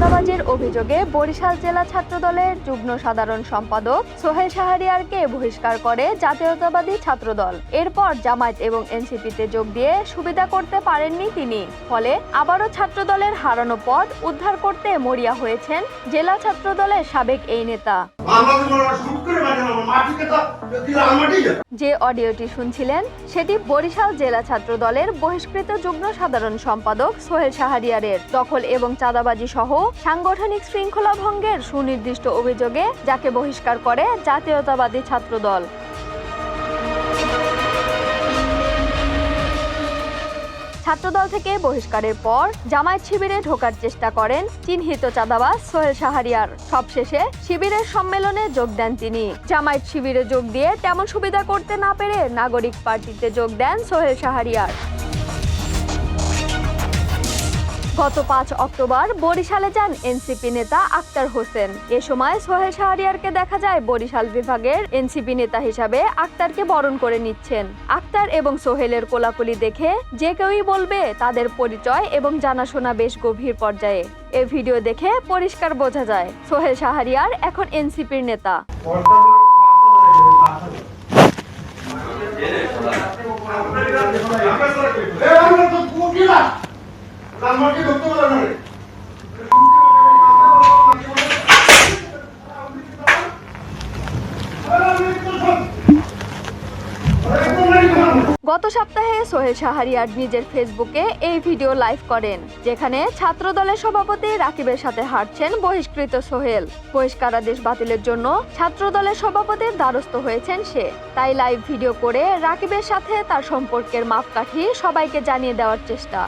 চাঁদাবাজির অভিযোগে বরিশাল জেলা ছাত্রদলের যুগ্ম সাধারণ সম্পাদক সোহেল শাহরিয়ারকে বহিষ্কার করে জাতীয়তাবাদী ছাত্রদল। এরপর জামায়াত এবং এনসিপিতে যোগ দিয়ে সুবিধা করতে পারেননি তিনি। ফলে আবারও ছাত্রদলের হারানো পদ উদ্ধার করতে মরিয়া হয়েছেন জেলা ছাত্রদলের সাবেক এই নেতা। যে অডিওটি শুনছিলেন সেটি বরিশাল জেলা ছাত্রদলের বহিষ্কৃত যুগ্ম সাধারণ সম্পাদক সোহেল শাহরিয়ারের। দখল এবং চাঁদাবাজি সহ সাংগঠনিক শৃঙ্খলা ভঙ্গের সুনির্দিষ্ট অভিযোগে যাকে বহিষ্কার করে জাতীয়তাবাদী ছাত্রদল। ছাত্রদল থেকে বহিষ্কারের পর জামায়াত শিবিরে ঢোকার চেষ্টা করেন চিহ্নিত চাঁদাবাজ সোহেল শাহরিয়ার। সবশেষে শিবিরের সম্মেলনে যোগ দেন তিনি। জামায়াত শিবিরে যোগ দিয়ে তেমন সুবিধা করতে না পেরে নাগরিক পার্টিতে যোগ দেন সোহেল শাহরিয়ার। গত 5 অক্টোবর বরিশালে যান এনসিপি নেতা আক্তার হোসেন। এ সময় সোহেল শাহরিয়ারকে দেখা যায় বরিশাল বিভাগের এনসিপি নেতা হিসাবে আক্তারকে বরণ করে নিচ্ছেন। আক্তার এবং সোহেলের কোলাকুলি দেখে যে কেউই বলবে তাদের পরিচয় এবং জানাশোনা বেশ গভীর পর্যায়ে। এই ভিডিও দেখে পরিষ্কার বোঝা যায় সোহেল শাহরিয়ার এখন এনসিপির নেতা। গত সপ্তাহে সোহেল শাহরিয়ার নিজের ফেসবুকে এই ভিডিও লাইভ করেন, যেখানে ছাত্রদলের সভাপতি রাকিবের সাথে হাঁটছেন বহিষ্কৃত সোহেল। বহিষ্কারাদেশ বাতিলের জন্য ছাত্রদলের সভাপতির দ্বারস্থ হয়েছেন সে। তাই লাইভ ভিডিও করে রাকিবের সাথে তার সম্পর্কের মাপকাঠি সবাইকে জানিয়ে দেওয়ার চেষ্টা।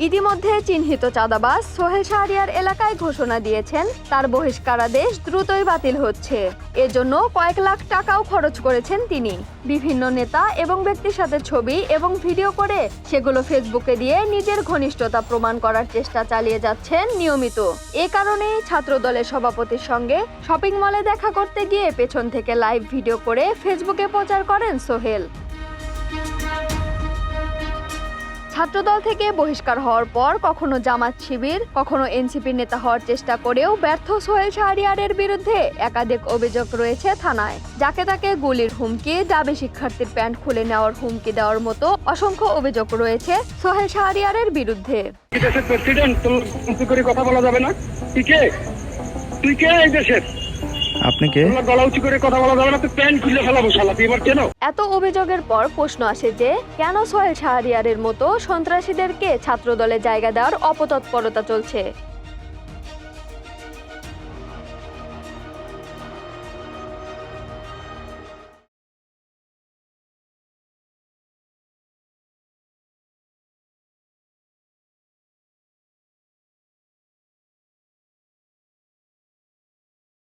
ইতিমধ্যে চিহ্নিত চাঁদাবাজ সোহেল শাহরিয়ার এলাকায় ঘোষণা দিয়েছেন তার বহিষ্কারাদেশ দ্রুতই বাতিল হচ্ছে। এজন্য কয়েক লাখ টাকাও খরচ করেছেন তিনি। বিভিন্ন নেতা এবং ব্যক্তির সাথে ছবি এবং ভিডিও করে সেগুলো ফেসবুকে দিয়ে নিজের ঘনিষ্ঠতা প্রমাণ করার চেষ্টা চালিয়ে যাচ্ছেন নিয়মিত। এ কারণেই ছাত্রদলের সভাপতির সঙ্গে শপিং মলে দেখা করতে গিয়ে পেছন থেকে লাইভ ভিডিও করে ফেসবুকে প্রচার করেন সোহেল। ছাত্রদল থেকে বহিষ্কার হওয়ার পর কখনো জামাত শিবির, কখনো এনসিপির নেতা হওয়ার চেষ্টা করেও ব্যর্থ সোহেল শাহরিয়ারের বিরুদ্ধে একাধিক অভিযোগ রয়েছে থানায়। যাকে তাকে গুলির হুমকি, দাবি শিক্ষার্থীর প্যান্ট খুলে নেওয়ার হুমকি দেওয়ার মতো অসংখ্য অভিযোগ রয়েছে সোহেল শাহরিয়ারের বিরুদ্ধে। দেশের প্রেসিডেন্ট, তোর করে কথা বলা যাবে না। তুই কে এই দেশের? আপনি কে? গলা উঁচু করে কথা বলা যাবে না, তুই প্যান্ট খুলে ফেলাবো শালা, তুই এবার কেন? এত অভিযোগের পর প্রশ্ন আসে যে কেন সোহেল শাহরিয়ারের মতো সন্ত্রাসীদেরকে ছাত্রদলে জায়গা দেওয়ার অপতৎপরতা চলছে।